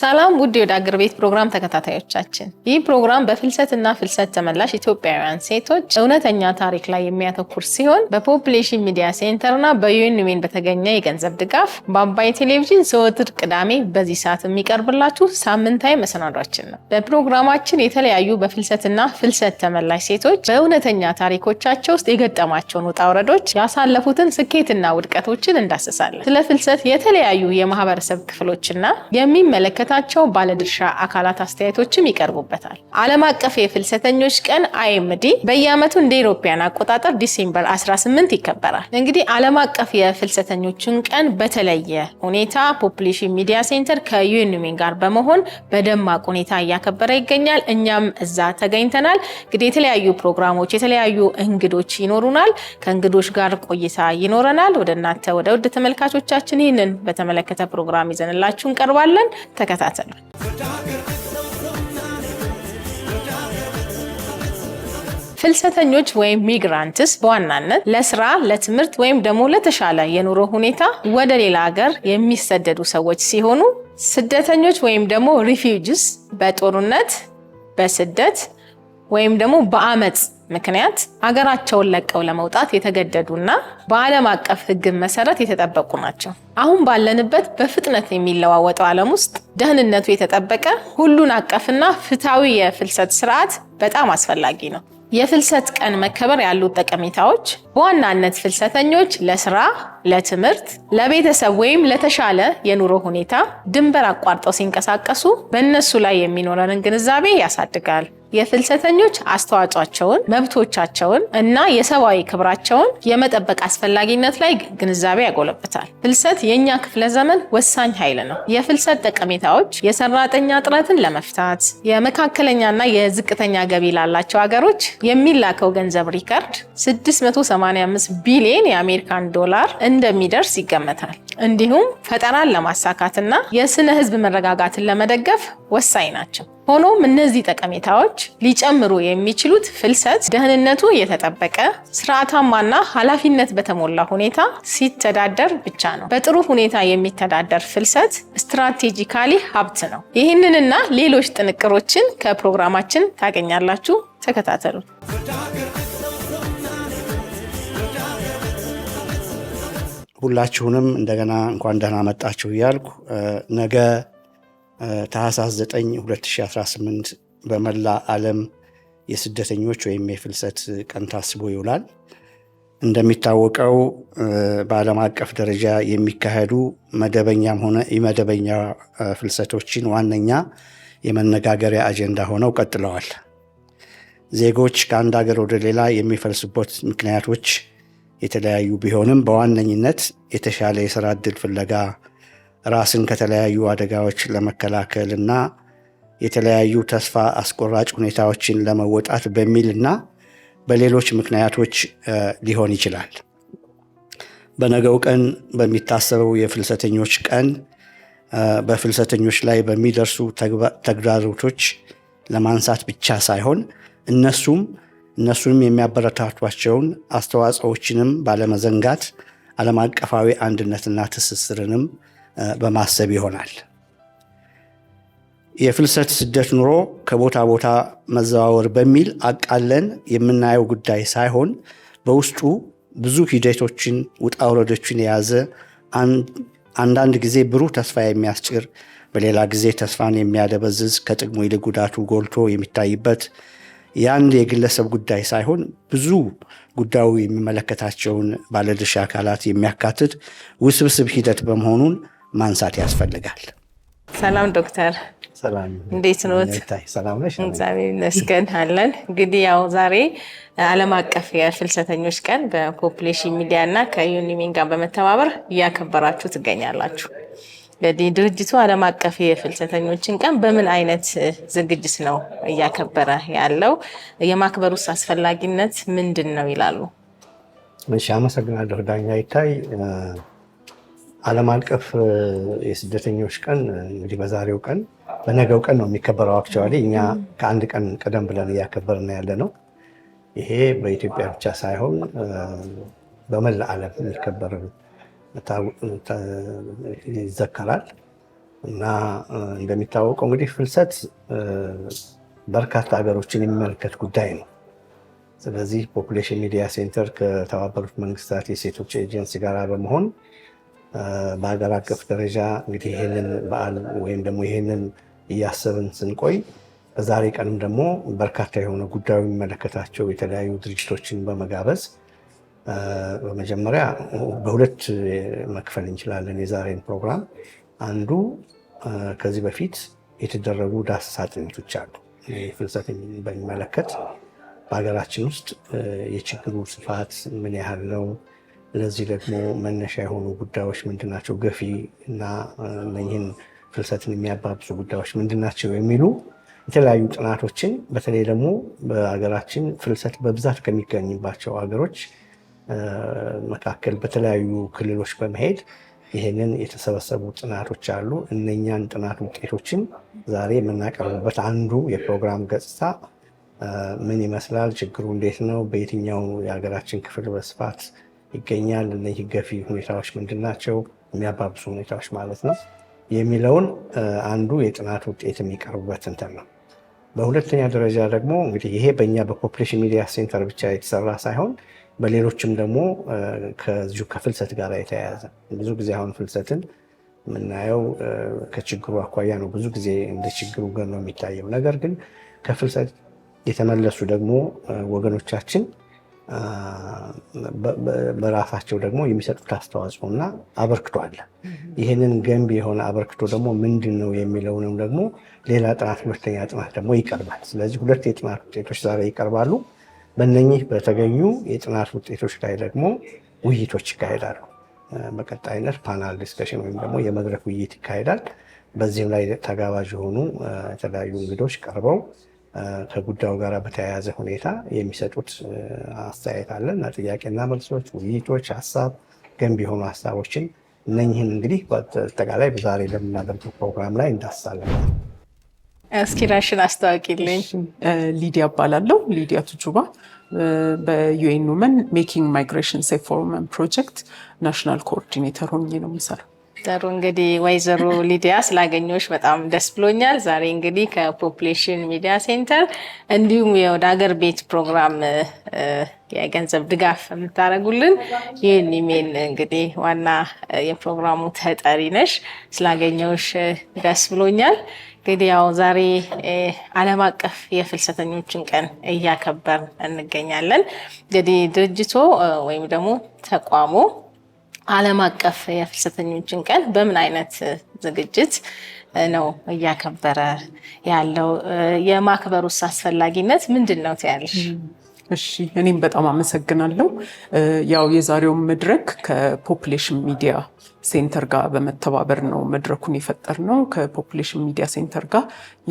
ሰላም ውድ ወደ አገር ቤት ፕሮግራም ተከታታዮቻችን፣ ይህ ፕሮግራም በፍልሰትና ፍልሰት ተመላሽ ኢትዮጵያውያን ሴቶች እውነተኛ ታሪክ ላይ የሚያተኩር ሲሆን በፖፑሌሽን ሚዲያ ሴንተርና በዩኤን ዊሜን በተገኘ የገንዘብ ድጋፍ በአባይ ቴሌቪዥን ዘወትር ቅዳሜ በዚህ ሰዓት የሚቀርብላችሁ ሳምንታዊ መሰናዷችን ነው። በፕሮግራማችን የተለያዩ በፍልሰትና ፍልሰት ተመላሽ ሴቶች በእውነተኛ ታሪኮቻቸው ውስጥ የገጠማቸውን ውጣ ውረዶች፣ ያሳለፉትን ስኬትና ውድቀቶችን እንዳስሳለን። ስለ ፍልሰት የተለያዩ የማህበረሰብ ክፍሎችና የሚመለከታቸው ባለድርሻ አካላት አስተያየቶችም ይቀርቡበታል። ዓለም አቀፍ የፍልሰተኞች ቀን አይኤምዲ በየዓመቱ እንደ ኢሮፓያን አቆጣጠር ዲሴምበር 18 ይከበራል። እንግዲህ ዓለም አቀፍ የፍልሰተኞችን ቀን በተለየ ሁኔታ ፖፑሌሽን ሚዲያ ሴንተር ከዩኤን ዊሜን ጋር በመሆን በደማቅ ሁኔታ እያከበረ ይገኛል። እኛም እዛ ተገኝተናል። እንግዲህ የተለያዩ ፕሮግራሞች፣ የተለያዩ እንግዶች ይኖሩናል። ከእንግዶች ጋር ቆይታ ይኖረናል። ወደ እናንተ ወደ ውድ ተመልካቾቻችን ይህንን በተመለከተ ፕሮግራም ይዘንላችሁ እንቀርባለን። ተከታተሉ። ፍልሰተኞች ወይም ሚግራንትስ በዋናነት ለስራ፣ ለትምህርት ወይም ደግሞ ለተሻለ የኑሮ ሁኔታ ወደ ሌላ ሀገር የሚሰደዱ ሰዎች ሲሆኑ ስደተኞች ወይም ደግሞ ሪፊውጂስ በጦርነት፣ በስደት ወይም ደግሞ በአመጽ ምክንያት ሀገራቸውን ለቀው ለመውጣት የተገደዱና በዓለም አቀፍ ሕግ መሰረት የተጠበቁ ናቸው። አሁን ባለንበት በፍጥነት የሚለዋወጠው ዓለም ውስጥ ደህንነቱ የተጠበቀ ሁሉን አቀፍና ፍትሃዊ የፍልሰት ስርዓት በጣም አስፈላጊ ነው። የፍልሰት ቀን መከበር ያሉት ጠቀሜታዎች በዋናነት ፍልሰተኞች ለስራ፣ ለትምህርት፣ ለቤተሰብ ወይም ለተሻለ የኑሮ ሁኔታ ድንበር አቋርጠው ሲንቀሳቀሱ በእነሱ ላይ የሚኖረንን ግንዛቤ ያሳድጋል። የፍልሰተኞች አስተዋጽኦአቸውን፣ መብቶቻቸውን እና የሰብአዊ ክብራቸውን የመጠበቅ አስፈላጊነት ላይ ግንዛቤ ያጎለብታል። ፍልሰት የኛ ክፍለ ዘመን ወሳኝ ኃይል ነው። የፍልሰት ጠቀሜታዎች የሰራተኛ እጥረትን ለመፍታት፣ የመካከለኛና የዝቅተኛ ገቢ ላላቸው ሀገሮች የሚላከው ገንዘብ ሪከርድ 685 ቢሊዮን የአሜሪካን ዶላር እንደሚደርስ ይገመታል። እንዲሁም ፈጠራን ለማሳካትና የስነ ህዝብ መረጋጋትን ለመደገፍ ወሳኝ ናቸው። ሆኖም እነዚህ ጠቀሜታዎች ሊጨምሩ የሚችሉት ፍልሰት ደህንነቱ የተጠበቀ ስርዓታማና ኃላፊነት በተሞላ ሁኔታ ሲተዳደር ብቻ ነው። በጥሩ ሁኔታ የሚተዳደር ፍልሰት ስትራቴጂካሊ ሀብት ነው። ይህንንና ሌሎች ጥንቅሮችን ከፕሮግራማችን ታገኛላችሁ። ተከታተሉ። ሁላችሁንም እንደገና እንኳን ደህና መጣችሁ እያልኩ ነገ ታህሳስ 9 2018 በመላ ዓለም የስደተኞች ወይም የፍልሰት ቀን ታስቦ ይውላል። እንደሚታወቀው በዓለም አቀፍ ደረጃ የሚካሄዱ መደበኛም ሆነ ኢመደበኛ ፍልሰቶችን ዋነኛ የመነጋገሪያ አጀንዳ ሆነው ቀጥለዋል። ዜጎች ከአንድ ሀገር ወደ ሌላ የሚፈልሱበት ምክንያቶች የተለያዩ ቢሆንም በዋነኝነት የተሻለ የሥራ ዕድል ፍለጋ፣ ራስን ከተለያዩ አደጋዎች ለመከላከል እና የተለያዩ ተስፋ አስቆራጭ ሁኔታዎችን ለመወጣት በሚልና በሌሎች ምክንያቶች ሊሆን ይችላል። በነገው ቀን በሚታሰበው የፍልሰተኞች ቀን በፍልሰተኞች ላይ በሚደርሱ ተግዳሮቶች ለማንሳት ብቻ ሳይሆን እነሱንም የሚያበረታቷቸውን አስተዋጽኦችንም ባለመዘንጋት ዓለም አቀፋዊ አንድነትና ትስስርንም በማሰብ ይሆናል። የፍልሰት ስደት ኑሮ ከቦታ ቦታ መዘዋወር በሚል አቃለን የምናየው ጉዳይ ሳይሆን በውስጡ ብዙ ሂደቶችን፣ ውጣ ውረዶችን የያዘ አንዳንድ ጊዜ ብሩህ ተስፋ የሚያስጭር፣ በሌላ ጊዜ ተስፋን የሚያደበዝዝ፣ ከጥቅሙ ይልቅ ጉዳቱ ጎልቶ የሚታይበት የአንድ የግለሰብ ጉዳይ ሳይሆን ብዙ ጉዳዩ የሚመለከታቸውን ባለድርሻ አካላት የሚያካትት ውስብስብ ሂደት በመሆኑን ማንሳት ያስፈልጋል። ሰላም ዶክተር፣ ሰላም፣ እንዴት ኖት? ሰላም ነሽ? እግዚአብሔር ይመስገን አለን። እንግዲህ ያው ዛሬ ዓለም አቀፍ የፍልሰተኞች ቀን በፖፑሌሽን ሚዲያ እና ከዩኤን ዊሜን ጋር በመተባበር እያከበራችሁ ትገኛላችሁ። እንግዲህ ድርጅቱ ዓለም አቀፍ የፍልሰተኞችን ቀን በምን አይነት ዝግጅት ነው እያከበረ ያለው? የማክበሩስ አስፈላጊነት ምንድን ነው ይላሉ? እሺ፣ አመሰግናለሁ ዳኛ ይታይ። ዓለም አቀፍ የስደተኞች ቀን እንግዲህ በዛሬው ቀን በነገው ቀን ነው የሚከበረው። አክቹዋሊ እኛ ከአንድ ቀን ቀደም ብለን እያከበርን ያለ ነው። ይሄ በኢትዮጵያ ብቻ ሳይሆን በመላ ዓለም የሚከበር ይዘከራል። እና እንደሚታወቀው እንግዲህ ፍልሰት በርካታ ሀገሮችን የሚመለከት ጉዳይ ነው። ስለዚህ ፖፑሌሽን ሚዲያ ሴንተር ከተባበሩት መንግስታት የሴቶች ኤጀንሲ ጋር በመሆን በሀገር አቀፍ ደረጃ እንግዲህ ይህንን በዓል ወይም ደግሞ ይህንን እያሰብን ስንቆይ በዛሬ ቀንም ደግሞ በርካታ የሆነ ጉዳዩ የሚመለከታቸው የተለያዩ ድርጅቶችን በመጋበዝ በመጀመሪያ በሁለት መክፈል እንችላለን የዛሬን ፕሮግራም። አንዱ ከዚህ በፊት የተደረጉ ዳሰሳ ጥናቶች አሉ ፍልሰትን በሚመለከት በሀገራችን ውስጥ የችግሩ ስፋት ምን ያህል ነው፣ ለዚህ ደግሞ መነሻ የሆኑ ጉዳዮች ምንድናቸው፣ ገፊ እና እነኝህን ፍልሰትን የሚያባብሱ ጉዳዮች ምንድናቸው የሚሉ የተለያዩ ጥናቶችን በተለይ ደግሞ በሀገራችን ፍልሰት በብዛት ከሚገኝባቸው ሀገሮች መካከል በተለያዩ ክልሎች በመሄድ ይህንን የተሰበሰቡ ጥናቶች አሉ። እነኛን ጥናት ውጤቶችን ዛሬ የምናቀርብበት አንዱ የፕሮግራም ገጽታ ምን ይመስላል፣ ችግሩ እንዴት ነው፣ በየትኛው የሀገራችን ክፍል በስፋት ይገኛል፣ እነዚህ ገፊ ሁኔታዎች ምንድናቸው፣ የሚያባብሱ ሁኔታዎች ማለት ነው የሚለውን አንዱ የጥናት ውጤት የሚቀርቡበት እንትን ነው። በሁለተኛ ደረጃ ደግሞ እንግዲህ ይሄ በእኛ በፖፑሌሽን ሚዲያ ሴንተር ብቻ የተሰራ ሳይሆን በሌሎችም ደግሞ ከዚሁ ከፍልሰት ጋር የተያያዘ ብዙ ጊዜ አሁን ፍልሰትን የምናየው ከችግሩ አኳያ ነው። ብዙ ጊዜ እንደ ችግሩ ጋር ነው የሚታየው። ነገር ግን ከፍልሰት የተመለሱ ደግሞ ወገኖቻችን በራሳቸው ደግሞ የሚሰጡት አስተዋጽኦና አበርክቶ አለ። ይህንን ገንቢ የሆነ አበርክቶ ደግሞ ምንድን ነው የሚለውንም ደግሞ ሌላ ጥናት፣ ሁለተኛ ጥናት ደግሞ ይቀርባል። ስለዚህ ሁለት የጥናት ውጤቶች ዛሬ ይቀርባሉ። በእነኚህ በተገኙ የጥናት ውጤቶች ላይ ደግሞ ውይይቶች ይካሄዳሉ። በቀጣይነት ፓናል ዲስከሽን ወይም ደግሞ የመድረክ ውይይት ይካሄዳል። በዚህም ላይ ተጋባዥ የሆኑ የተለያዩ እንግዶች ቀርበው ከጉዳዩ ጋር በተያያዘ ሁኔታ የሚሰጡት አስተያየት አለ እና ጥያቄና መልሶች፣ ውይይቶች፣ ሀሳብ ገንቢ የሆኑ ሀሳቦችን እነኝህን እንግዲህ በአጠቃላይ በዛሬ ለምናደርገው ፕሮግራም ላይ እንዳስሳለን። እስኪ ራሽን አስታውቂልኝ። ሊዲያ እባላለሁ። ሊዲያ ቱጁባ በዩኤን ውመን ሜኪንግ ማይግሬሽን ሴፍ ፎር ውመን ፕሮጀክት ናሽናል ኮኦርዲኔተር ሆኜ ነው የምሰራው። ጥሩ እንግዲህ ወይዘሮ ሊዲያ ስላገኘሁሽ በጣም ደስ ብሎኛል። ዛሬ እንግዲህ ከፖፑሌሽን ሚዲያ ሴንተር እንዲሁም የወደ ሀገር ቤት ፕሮግራም የገንዘብ ድጋፍ የምታደርጉልን ይህን ኢሜል እንግዲህ ዋና የፕሮግራሙ ተጠሪ ነሽ። ስላገኘሁሽ ደስ ብሎኛል። እንግዲህ ያው ዛሬ ዓለም አቀፍ የፍልሰተኞችን ቀን እያከበር እንገኛለን። እንግዲህ ድርጅቶ ወይም ደግሞ ተቋሙ ዓለም አቀፍ የፍልሰተኞችን ቀን በምን አይነት ዝግጅት ነው እያከበረ ያለው? የማክበሩስ አስፈላጊነት ምንድን ነው ትያለሽ? እሺ፣ እኔም በጣም አመሰግናለሁ። ያው የዛሬውን መድረክ ከፖፑሌሽን ሚዲያ ሴንተር ጋር በመተባበር ነው መድረኩን የፈጠርነው። ከፖፑሌሽን ሚዲያ ሴንተር ጋር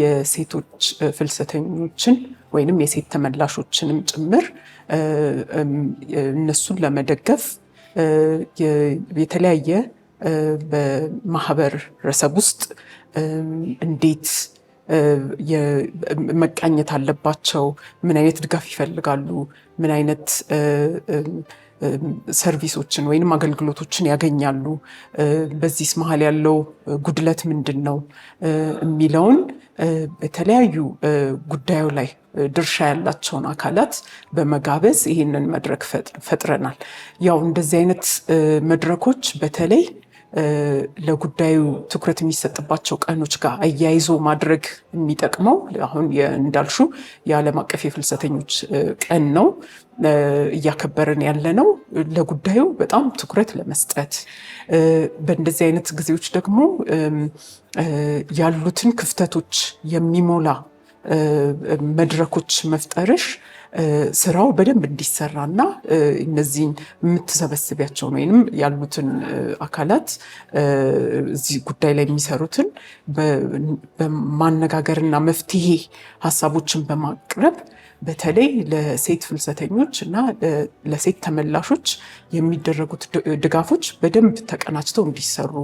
የሴቶች ፍልሰተኞችን ወይንም የሴት ተመላሾችንም ጭምር እነሱን ለመደገፍ የተለያየ በማህበረሰብ ውስጥ እንዴት መቃኘት አለባቸው፣ ምን አይነት ድጋፍ ይፈልጋሉ፣ ምን አይነት ሰርቪሶችን ወይንም አገልግሎቶችን ያገኛሉ፣ በዚህ መሀል ያለው ጉድለት ምንድን ነው የሚለውን በተለያዩ ጉዳዩ ላይ ድርሻ ያላቸውን አካላት በመጋበዝ ይህንን መድረክ ፈጥረናል። ያው እንደዚህ አይነት መድረኮች በተለይ ለጉዳዩ ትኩረት የሚሰጥባቸው ቀኖች ጋር አያይዞ ማድረግ የሚጠቅመው አሁን እንዳልሹ የዓለም አቀፍ የፍልሰተኞች ቀን ነው እያከበርን ያለ ነው። ለጉዳዩ በጣም ትኩረት ለመስጠት በእንደዚህ አይነት ጊዜዎች ደግሞ ያሉትን ክፍተቶች የሚሞላ መድረኮች መፍጠርሽ ስራው በደንብ እንዲሰራና እነዚህን የምትሰበስቢያቸውን ወይንም ያሉትን አካላት እዚህ ጉዳይ ላይ የሚሰሩትን በማነጋገርና መፍትሄ ሀሳቦችን በማቅረብ በተለይ ለሴት ፍልሰተኞች እና ለሴት ተመላሾች የሚደረጉት ድጋፎች በደንብ ተቀናጅተው እንዲሰሩ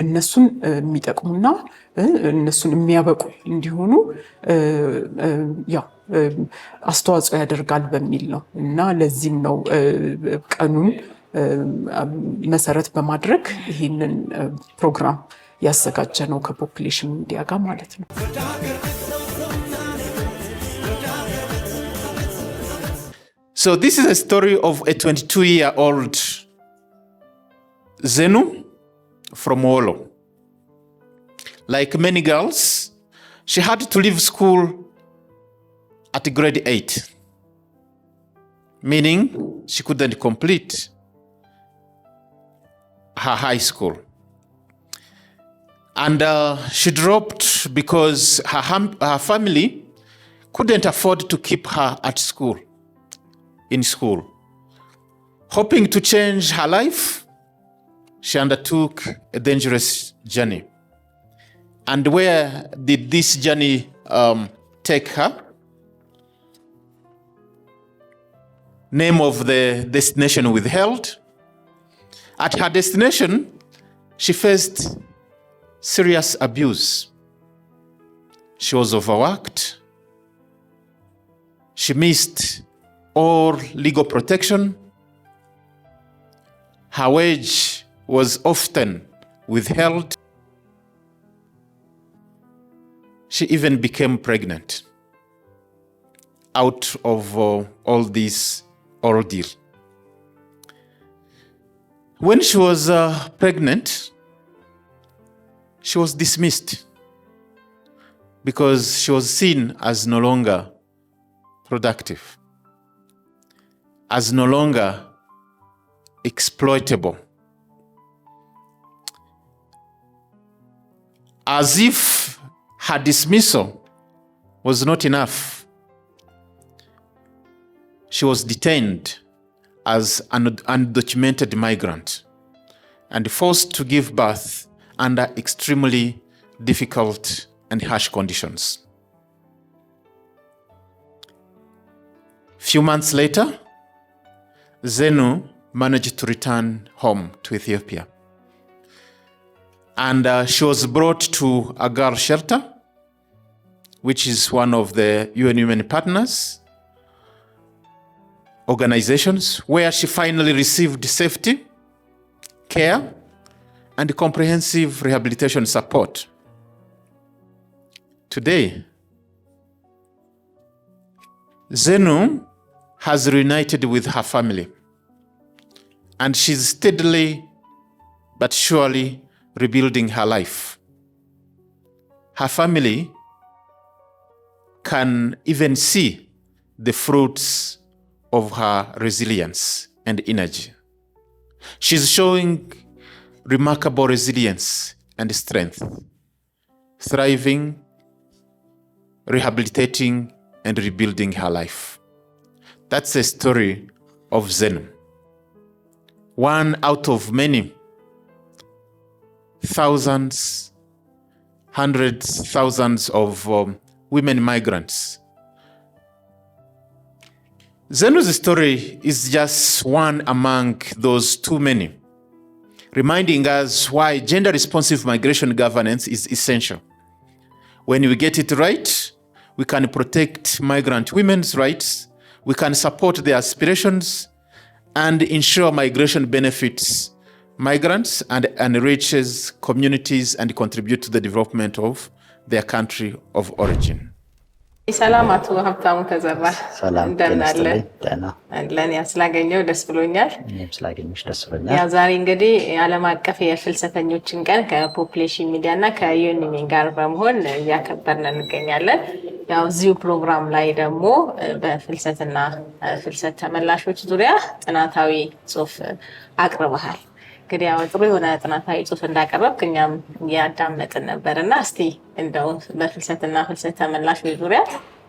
እነሱን የሚጠቅሙና እነሱን የሚያበቁ እንዲሆኑ ያው አስተዋጽኦ ያደርጋል በሚል ነው እና ለዚህም ነው ቀኑን መሰረት በማድረግ ይህንን ፕሮግራም ያዘጋጀ ነው ከፖፑሌሽን ሚዲያ ጋር ማለት ነው። So this is a story of a 22-year-old Zenu from Wolo. Like many girls, she had to leave school at grade 8, meaning she couldn't complete her high school. And she dropped because her family couldn't afford to keep her in school. Hoping to change her life, she undertook a dangerous journey. And where did this journey take her? Name of the destination withheld. At her destination, she faced serious abuse. She was overworked. She missed all legal protection. Her wage was often withheld. She even became pregnant out of all this ordeal. When she was pregnant, she was dismissed because she was seen as no longer productive, as no longer exploitable. As if her dismissal was not enough, she was detained as an undocumented migrant and forced to give birth under extremely difficult and harsh conditions. Few months later, Zenu managed to return home to Ethiopia. And she was brought to a girl shelter, which is one of the UN Women Partners organizations, where she finally received safety, care, and comprehensive rehabilitation support. Today, Zenu has reunited with her family, and she's steadily but surely rebuilding her life. Her family can even see the fruits of her resilience and energy. She's showing remarkable resilience and strength, thriving, rehabilitating, and rebuilding her life. That's the story of Zenu. One out of many, thousands, hundreds, thousands of women migrants. Zenu's story is just one among those too many, reminding us why gender-responsive migration governance is essential. When we get it right, we can protect migrant women's rights, we can support their aspirations, and ensure migration benefits migrants and enriches communities and contribute to the development of their country of origin. ሰላም አቶ ሀብታሙ ተዘራ ሰላም እንደናለ ደህና ለኔ ያስላገኘው ደስ ብሎኛል። እኔም ስላገኘሽ ደስ ብሎኛል። ያ ዛሬ እንግዲህ ዓለም አቀፍ የፍልሰተኞችን ቀን ከፖፑሌሽን ሚዲያ እና ከዩኤን ጋር በመሆን ያከበርን እንገኛለን። ያው እዚሁ ፕሮግራም ላይ ደግሞ በፍልሰትና ፍልሰት ተመላሾች ዙሪያ ጥናታዊ ጽሑፍ አቅርበሃል። እንግዲህ ያው ጥሩ የሆነ ጥናታዊ ጽሑፍ እንዳቀረብክ እኛም ያዳመጥን ነበርና እስቲ እንደው በፍልሰትና ፍልሰት ተመላሾች ዙሪያ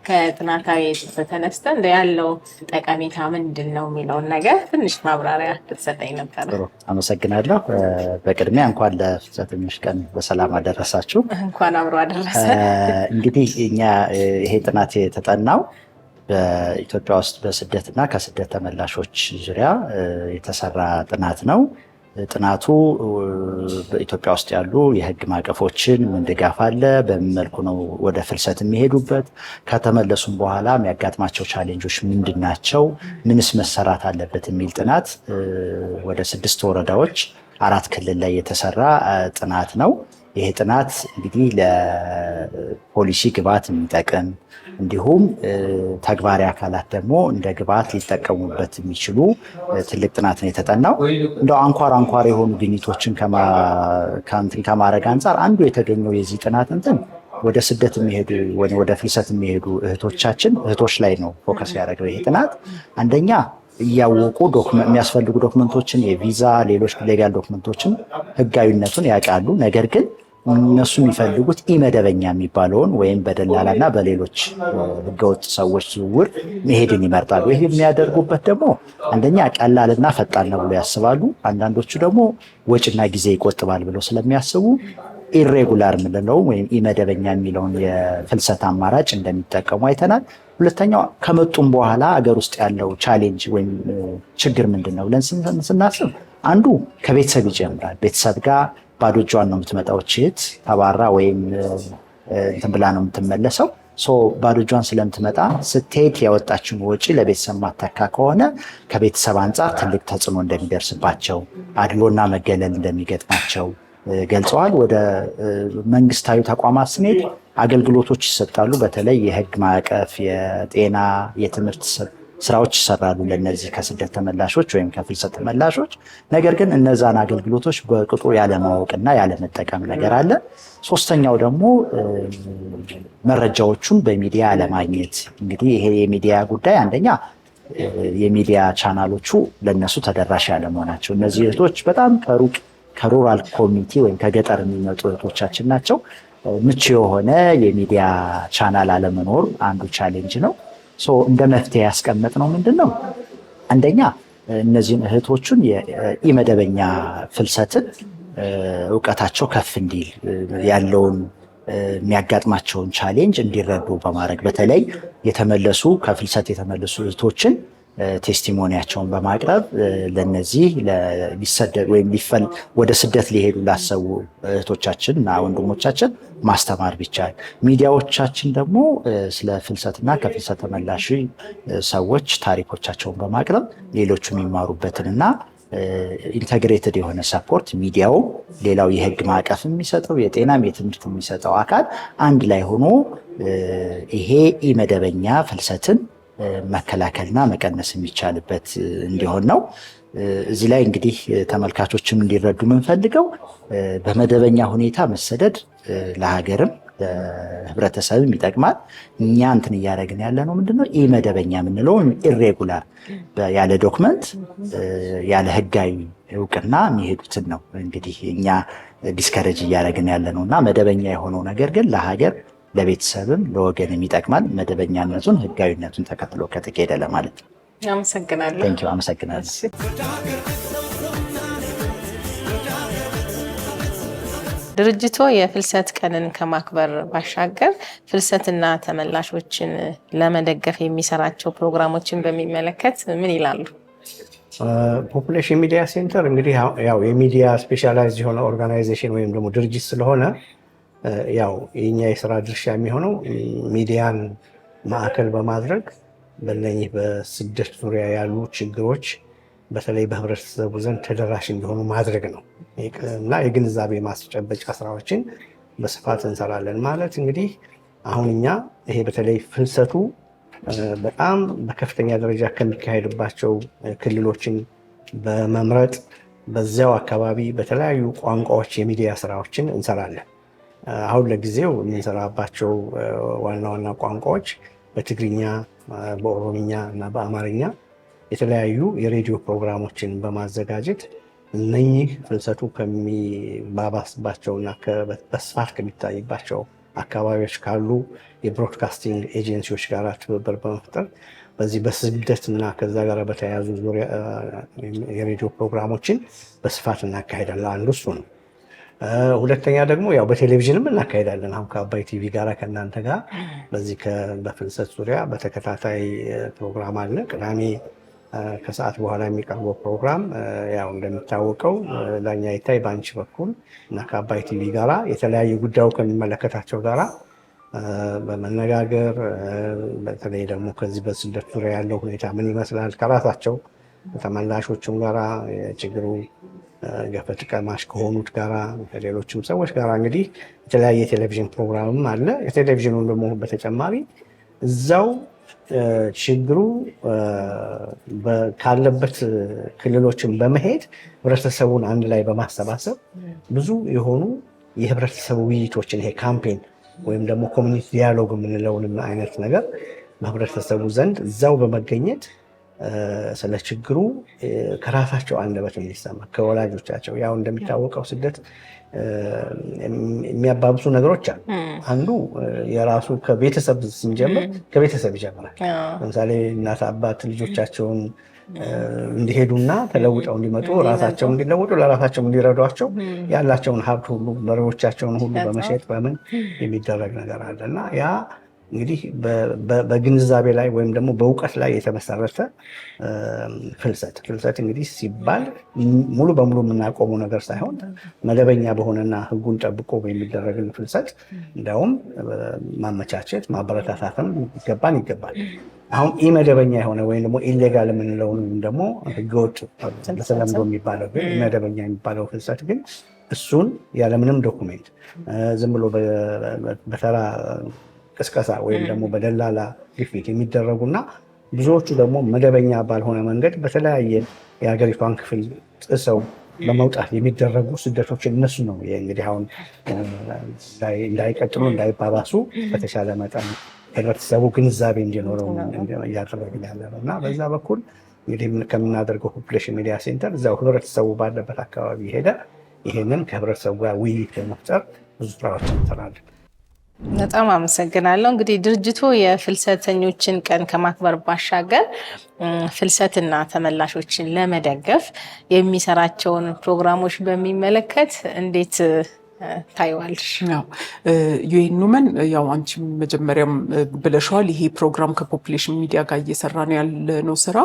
ከጥናታዊ ጽሑፍ ተነስተን እንደ ያለው ጠቀሜታ ምንድነው የሚለውን ነገር ትንሽ ማብራሪያ ልትሰጠኝ ነበር። ጥሩ አመሰግናለሁ። በቅድሚያ እንኳን ለፍልሰተኞች ቀን በሰላም አደረሳችሁ። እንኳን አብሮ አደረሰ። እንግዲህ እኛ ይሄ ጥናት የተጠናው በኢትዮጵያ ውስጥ በስደትና ከስደት ተመላሾች ዙሪያ የተሰራ ጥናት ነው። ጥናቱ በኢትዮጵያ ውስጥ ያሉ የህግ ማዕቀፎችን ምን ድጋፍ አለ፣ በምን መልኩ ነው ወደ ፍልሰት የሚሄዱበት፣ ከተመለሱም በኋላ የሚያጋጥማቸው ቻሌንጆች ምንድናቸው፣ ምንስ መሰራት አለበት የሚል ጥናት ወደ 6 ወረዳዎች 4 ክልል ላይ የተሰራ ጥናት ነው። ይሄ ጥናት እንግዲህ ለፖሊሲ ግብዓት የሚጠቅም እንዲሁም ተግባራዊ አካላት ደግሞ እንደ ግብዓት ሊጠቀሙበት የሚችሉ ትልቅ ጥናት ነው የተጠናው። እንደው አንኳር የሆኑ ግኝቶችን ከማድረግ አንጻር አንዱ የተገኘው የዚህ ጥናት ወደ ስደት የሚሄዱ ወደ ፍልሰት የሚሄዱ እህቶች ላይ ነው ፎከስ ያደረገው ይሄ ጥናት። አንደኛ እያወቁ የሚያስፈልጉ ዶክመንቶችን የቪዛ ሌሎች ሌጋል ዶክመንቶችን ህጋዊነቱን ያውቃሉ። ነገር ግን እነሱ የሚፈልጉት ኢመደበኛ የሚባለውን ወይም በደላላና በሌሎች ህገወጥ ሰዎች ዝውውር መሄድን ይመርጣሉ። ይህ የሚያደርጉበት ደግሞ አንደኛ ቀላልና ፈጣን ነው ብሎ ያስባሉ። አንዳንዶቹ ደግሞ ወጪና ጊዜ ይቆጥባል ብለው ስለሚያስቡ ኢሬጉላር የምንለው ወይም ኢመደበኛ የሚለውን የፍልሰት አማራጭ እንደሚጠቀሙ አይተናል። ሁለተኛው ከመጡም በኋላ አገር ውስጥ ያለው ቻሌንጅ ወይም ችግር ምንድን ነው ብለን ስናስብ አንዱ ከቤተሰብ ይጀምራል። ቤተሰብ ጋር ባዶ እጇን ነው የምትመጣው እህት ተባራ ወይም እንትን ብላ ነው የምትመለሰው። ባዶ እጇን ስለምትመጣ ስትሄድ ያወጣችውን ወጪ ለቤተሰብ ማተካ ከሆነ ከቤተሰብ አንጻር ትልቅ ተጽዕኖ እንደሚደርስባቸው፣ አድሎና መገለል እንደሚገጥማቸው ገልጸዋል። ወደ መንግስታዊ ተቋማት ስንሄድ አገልግሎቶች ይሰጣሉ። በተለይ የህግ ማዕቀፍ፣ የጤና፣ የትምህርት ስራዎች ይሰራሉ ለነዚህ ከስደት ተመላሾች ወይም ከፍልሰት ተመላሾች። ነገር ግን እነዛን አገልግሎቶች በቅጡ ያለማወቅና ያለመጠቀም ነገር አለ። ሶስተኛው ደግሞ መረጃዎቹን በሚዲያ አለማግኘት። እንግዲህ ይሄ የሚዲያ ጉዳይ አንደኛ የሚዲያ ቻናሎቹ ለነሱ ተደራሽ ያለመሆናቸው። እነዚህ እህቶች በጣም ከሩራል ኮሚኒቲ ወይም ከገጠር የሚመጡ እህቶቻችን ናቸው። ምቹ የሆነ የሚዲያ ቻናል አለመኖር አንዱ ቻሌንጅ ነው። እንደ መፍትሄ ያስቀመጥነው ምንድን ነው? አንደኛ እነዚህን እህቶቹን የኢመደበኛ ፍልሰትን እውቀታቸው ከፍ እንዲል ያለውን የሚያጋጥማቸውን ቻሌንጅ እንዲረዱ በማድረግ በተለይ ከፍልሰት የተመለሱ እህቶችን ቴስቲሞኒያቸውን በማቅረብ ለነዚህ ሊሰደዱ ወይም ወደ ስደት ሊሄዱ ላሰቡ እህቶቻችን እና ወንድሞቻችን ማስተማር ቢቻል፣ ሚዲያዎቻችን ደግሞ ስለ ፍልሰትና ከፍልሰት ተመላሽ ሰዎች ታሪኮቻቸውን በማቅረብ ሌሎቹ የሚማሩበትንና ኢንተግሬትድ የሆነ ሰፖርት ሚዲያው፣ ሌላው የህግ ማዕቀፍ የሚሰጠው የጤናም የትምህርት የሚሰጠው አካል አንድ ላይ ሆኖ ይሄ ኢመደበኛ ፍልሰትን መከላከልና መቀነስ የሚቻልበት እንዲሆን ነው። እዚህ ላይ እንግዲህ ተመልካቾችም እንዲረዱ የምንፈልገው በመደበኛ ሁኔታ መሰደድ ለሀገርም ለህብረተሰብም ይጠቅማል። እኛ እንትን እያደረግን ያለ ነው ምንድነው ኢመደበኛ የምንለው ኢሬጉላር ያለ ዶክመንት ያለ ህጋዊ እውቅና የሚሄዱትን ነው እንግዲህ እኛ ዲስከረጅ እያደረግን ያለ ነው እና መደበኛ የሆነው ነገር ግን ለሀገር ለቤተሰብም ለወገንም ይጠቅማል። መደበኛነቱን ህጋዊነቱን ተከትሎ ከተካሄደ ለማለት ነው። አመሰግናለሁ። አመሰግናለሁ። ድርጅቶ የፍልሰት ቀንን ከማክበር ባሻገር ፍልሰትና ተመላሾችን ለመደገፍ የሚሰራቸው ፕሮግራሞችን በሚመለከት ምን ይላሉ? ፖፑሌሽን ሚዲያ ሴንተር እንግዲህ ያው የሚዲያ ስፔሻላይዝ የሆነ ኦርጋናይዜሽን ወይም ደግሞ ድርጅት ስለሆነ ያው የኛ የስራ ድርሻ የሚሆነው ሚዲያን ማዕከል በማድረግ በእነኚህ በስደት ዙሪያ ያሉ ችግሮች በተለይ በህብረተሰቡ ዘንድ ተደራሽ እንዲሆኑ ማድረግ ነው እና የግንዛቤ ማስጨበጫ ስራዎችን በስፋት እንሰራለን። ማለት እንግዲህ አሁን እኛ ይሄ በተለይ ፍልሰቱ በጣም በከፍተኛ ደረጃ ከሚካሄድባቸው ክልሎችን በመምረጥ በዚያው አካባቢ በተለያዩ ቋንቋዎች የሚዲያ ስራዎችን እንሰራለን። አሁን ለጊዜው የምንሰራባቸው ዋና ዋና ቋንቋዎች በትግርኛ፣ በኦሮምኛ እና በአማርኛ የተለያዩ የሬዲዮ ፕሮግራሞችን በማዘጋጀት እነኚህ ፍልሰቱ ከሚባባስባቸውና በስፋት ከሚታይባቸው አካባቢዎች ካሉ የብሮድካስቲንግ ኤጀንሲዎች ጋር ትብብር በመፍጠር በዚህ በስደትና ከዛ ጋር በተያያዙ ዙሪያ የሬዲዮ ፕሮግራሞችን በስፋት እናካሄዳለን። አንዱ እሱ ነው። ሁለተኛ ደግሞ ያው በቴሌቪዥንም እናካሄዳለን። አሁን ከአባይ ቲቪ ጋር ከእናንተ ጋር በዚህ በፍልሰት ዙሪያ በተከታታይ ፕሮግራም አለ። ቅዳሜ ከሰዓት በኋላ የሚቀርበው ፕሮግራም ያው እንደሚታወቀው ዳኛ ይታይ በአንቺ በኩል እና ከአባይ ቲቪ ጋራ የተለያዩ ጉዳዩ ከሚመለከታቸው ጋራ በመነጋገር በተለይ ደግሞ ከዚህ በስደት ዙሪያ ያለው ሁኔታ ምን ይመስላል ከራሳቸው ተመላሾችም ጋራ የችግሩ ገፈት ቀማሽ ከሆኑት ጋራ ከሌሎችም ሰዎች ጋር እንግዲህ የተለያየ ቴሌቪዥን ፕሮግራምም አለ። የቴሌቪዥኑን ደግሞ በተጨማሪ እዛው ችግሩ ካለበት ክልሎችን በመሄድ ህብረተሰቡን አንድ ላይ በማሰባሰብ ብዙ የሆኑ የህብረተሰቡ ውይይቶችን ይሄ ካምፔን ወይም ደግሞ ኮሚኒቲ ዲያሎግ የምንለውን አይነት ነገር በህብረተሰቡ ዘንድ እዛው በመገኘት ስለ ችግሩ ከራሳቸው አንደበት እንዲሰማ ከወላጆቻቸው ያው እንደሚታወቀው ስደት የሚያባብሱ ነገሮች አሉ። አንዱ የራሱ ከቤተሰብ ስንጀምር ከቤተሰብ ይጀምራል። ለምሳሌ እናት አባት ልጆቻቸውን እንዲሄዱና ተለውጠው እንዲመጡ ራሳቸው እንዲለውጡ ለራሳቸው እንዲረዷቸው ያላቸውን ሀብት ሁሉ በሬዎቻቸውን ሁሉ በመሸጥ በምን የሚደረግ ነገር አለና ያ እንግዲህ በግንዛቤ ላይ ወይም ደግሞ በእውቀት ላይ የተመሰረተ ፍልሰት እንግዲህ ሲባል ሙሉ በሙሉ የምናቆመው ነገር ሳይሆን መደበኛ በሆነና ሕጉን ጠብቆ የሚደረግን ፍልሰት እንዲያውም ማመቻቸት ማበረታታትም ይገባል። አሁን ኢመደበኛ የሆነ ወይም ደግሞ ኢሌጋል የምንለውን ደግሞ ሕገወጥ በተለምዶ የሚባለው ግን ኢመደበኛ የሚባለው ፍልሰት ግን እሱን ያለምንም ዶኩሜንት ዝም ብሎ በተራ ቅስቀሳ ወይም ደግሞ በደላላ ግፊት የሚደረጉና ብዙዎቹ ደግሞ መደበኛ ባልሆነ መንገድ በተለያየ የሀገሪቷን ክፍል ጥሰው በመውጣት የሚደረጉ ስደቶችን እነሱ ነው እንግዲህ አሁን እንዳይቀጥሉ እንዳይባባሱ በተሻለ መጠን ህብረተሰቡ ግንዛቤ እንዲኖረው እያደረግን ያለ ነው እና በዛ በኩል እንግዲህ ከምናደርገው ፖፑሌሽን ሚዲያ ሴንተር እዛው ህብረተሰቡ ባለበት አካባቢ ሄደ ይሄንን ከህብረተሰቡ ጋር ውይይት ለመፍጠር ብዙ ስራዎች እንሰራለን። በጣም አመሰግናለሁ። እንግዲህ ድርጅቱ የፍልሰተኞችን ቀን ከማክበር ባሻገር ፍልሰትና ተመላሾችን ለመደገፍ የሚሰራቸውን ፕሮግራሞች በሚመለከት እንዴት ታይዋለሽ? ዩኤን ውመን ያው አንቺ መጀመሪያም ብለሻል። ይሄ ፕሮግራም ከፖፑሌሽን ሚዲያ ጋር እየሰራ ነው ያለነው ስራ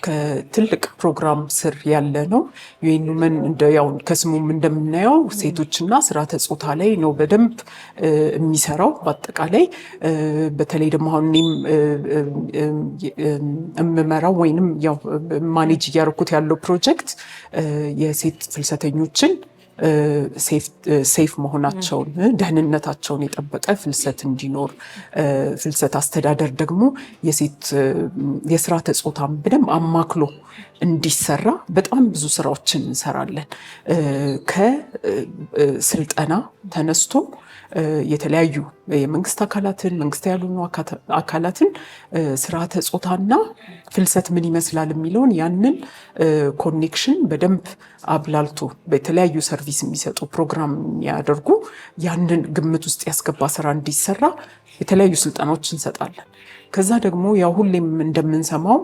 ከትልቅ ፕሮግራም ስር ያለ ነው። ዩኤን ውመን ያው ከስሙም እንደምናየው ሴቶችና ስርዓተ ጾታ ላይ ነው በደንብ የሚሰራው። በአጠቃላይ በተለይ ደግሞ አሁን እኔም የምመራው ወይንም ያው ማኔጅ እያደረኩት ያለው ፕሮጀክት የሴት ፍልሰተኞችን ሴፍ መሆናቸውን ደህንነታቸውን የጠበቀ ፍልሰት እንዲኖር ፍልሰት አስተዳደር ደግሞ የስርዓተ ጾታን በደንብ አማክሎ እንዲሰራ በጣም ብዙ ስራዎችን እንሰራለን። ከስልጠና ተነስቶ የተለያዩ የመንግስት አካላትን መንግስት ያልሆኑ አካላትን ስርዓተ ጾታና ፍልሰት ምን ይመስላል የሚለውን ያንን ኮኔክሽን በደንብ አብላልቶ በተለያዩ ሰርቪስ የሚሰጡ ፕሮግራም ያደርጉ ያንን ግምት ውስጥ ያስገባ ስራ እንዲሰራ የተለያዩ ስልጠናዎች እንሰጣለን። ከዛ ደግሞ ያው ሁሌም እንደምንሰማው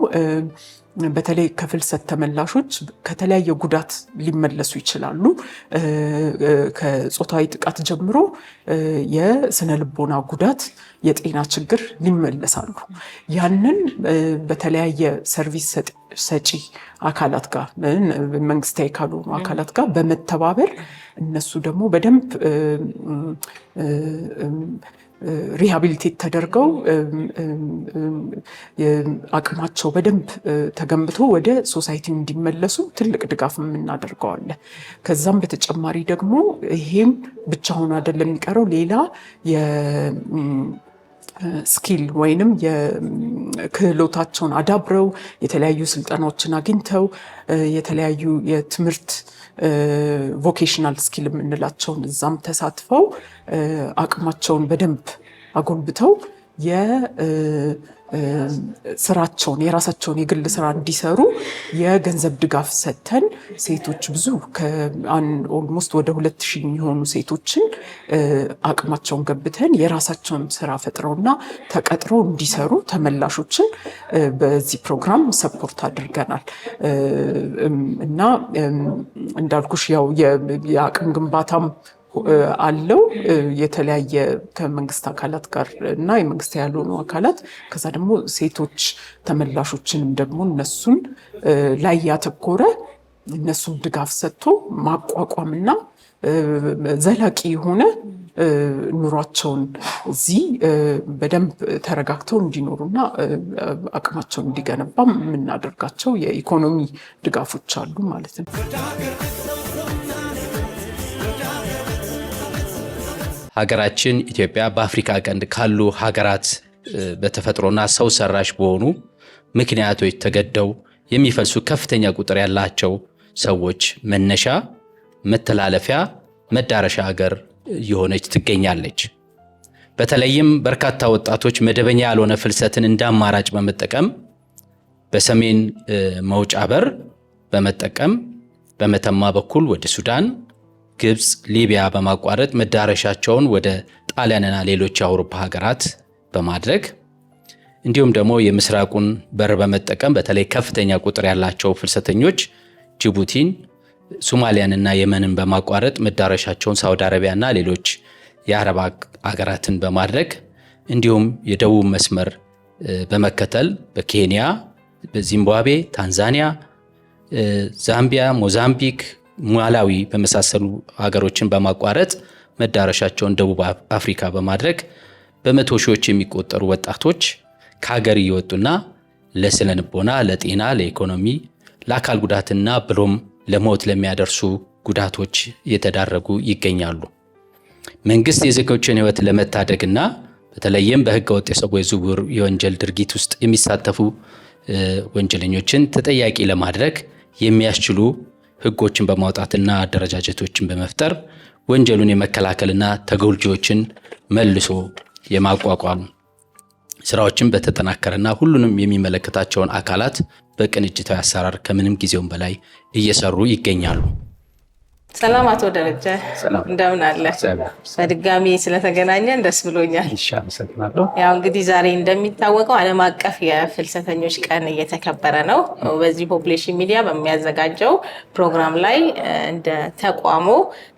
በተለይ ከፍልሰት ተመላሾች ከተለያየ ጉዳት ሊመለሱ ይችላሉ። ከጾታዊ ጥቃት ጀምሮ የስነ ልቦና ጉዳት፣ የጤና ችግር ሊመለሳሉ። ያንን በተለያየ ሰርቪስ ሰጪ አካላት ጋር መንግስታዊ ካልሆኑ አካላት ጋር በመተባበር እነሱ ደግሞ በደንብ ሪሃቢሊቴት ተደርገው አቅማቸው በደንብ ተገንብቶ ወደ ሶሳይቲው እንዲመለሱ ትልቅ ድጋፍ የምናደርገዋለን። ከዛም በተጨማሪ ደግሞ ይሄም ብቻውን አይደለም የሚቀረው ሌላ ስኪል ወይንም የክህሎታቸውን አዳብረው የተለያዩ ስልጠናዎችን አግኝተው የተለያዩ የትምህርት ቮኬሽናል ስኪል የምንላቸውን እዛም ተሳትፈው አቅማቸውን በደንብ አጎልብተው ስራቸውን የራሳቸውን የግል ስራ እንዲሰሩ የገንዘብ ድጋፍ ሰጥተን ሴቶች ብዙ ኦልሞስት ወደ 2000 የሚሆኑ ሴቶችን አቅማቸውን ገብተን የራሳቸውን ስራ ፈጥረውና ተቀጥረው እንዲሰሩ ተመላሾችን በዚህ ፕሮግራም ሰፖርት አድርገናል እና እንዳልኩሽ ያው የአቅም ግንባታም አለው የተለያየ ከመንግስት አካላት ጋር እና የመንግስት ያልሆኑ አካላት ከዛ ደግሞ ሴቶች ተመላሾችንም ደግሞ እነሱን ላይ ያተኮረ እነሱን ድጋፍ ሰጥቶ ማቋቋምና ዘላቂ የሆነ ኑሯቸውን እዚህ በደንብ ተረጋግተው እንዲኖሩና አቅማቸውን እንዲገነባ የምናደርጋቸው የኢኮኖሚ ድጋፎች አሉ ማለት ነው። ሀገራችን ኢትዮጵያ በአፍሪካ ቀንድ ካሉ ሀገራት በተፈጥሮና ሰው ሰራሽ በሆኑ ምክንያቶች ተገደው የሚፈልሱ ከፍተኛ ቁጥር ያላቸው ሰዎች መነሻ፣ መተላለፊያ፣ መዳረሻ ሀገር የሆነች ትገኛለች። በተለይም በርካታ ወጣቶች መደበኛ ያልሆነ ፍልሰትን እንደ አማራጭ በመጠቀም በሰሜን መውጫ በር በመጠቀም በመተማ በኩል ወደ ሱዳን፣ ግብፅ፣ ሊቢያ በማቋረጥ መዳረሻቸውን ወደ ጣሊያንና ሌሎች የአውሮፓ ሀገራት በማድረግ እንዲሁም ደግሞ የምስራቁን በር በመጠቀም በተለይ ከፍተኛ ቁጥር ያላቸው ፍልሰተኞች ጅቡቲን፣ ሶማሊያንና የመንን በማቋረጥ መዳረሻቸውን ሳውዲ አረቢያና ሌሎች የአረብ ሀገራትን በማድረግ እንዲሁም የደቡብ መስመር በመከተል በኬንያ፣ በዚምባብዌ፣ ታንዛኒያ፣ ዛምቢያ፣ ሞዛምቢክ፣ ማላዊ በመሳሰሉ ሀገሮችን በማቋረጥ መዳረሻቸውን ደቡብ አፍሪካ በማድረግ በመቶ ሺዎች የሚቆጠሩ ወጣቶች ከሀገር እየወጡና ለስነ ልቦና፣ ለጤና፣ ለኢኮኖሚ፣ ለአካል ጉዳትና ብሎም ለሞት ለሚያደርሱ ጉዳቶች እየተዳረጉ ይገኛሉ። መንግስት የዜጎችን ሕይወት ለመታደግና በተለይም በህገ ወጥ የሰዎች ዝውውር የወንጀል ድርጊት ውስጥ የሚሳተፉ ወንጀለኞችን ተጠያቂ ለማድረግ የሚያስችሉ ህጎችን በማውጣትና አደረጃጀቶችን በመፍጠር ወንጀሉን የመከላከልና ተጎጂዎችን መልሶ የማቋቋም ስራዎችን በተጠናከረና ሁሉንም የሚመለከታቸውን አካላት በቅንጅታዊ አሰራር ከምንም ጊዜውም በላይ እየሰሩ ይገኛሉ። ሰላም አቶ ደረጀ እንደምን አለ? በድጋሚ ስለተገናኘን ደስ ብሎኛል። ያው እንግዲህ ዛሬ እንደሚታወቀው ዓለም አቀፍ የፍልሰተኞች ቀን እየተከበረ ነው። በዚህ ፖፑሌሽን ሚዲያ በሚያዘጋጀው ፕሮግራም ላይ እንደ ተቋሙ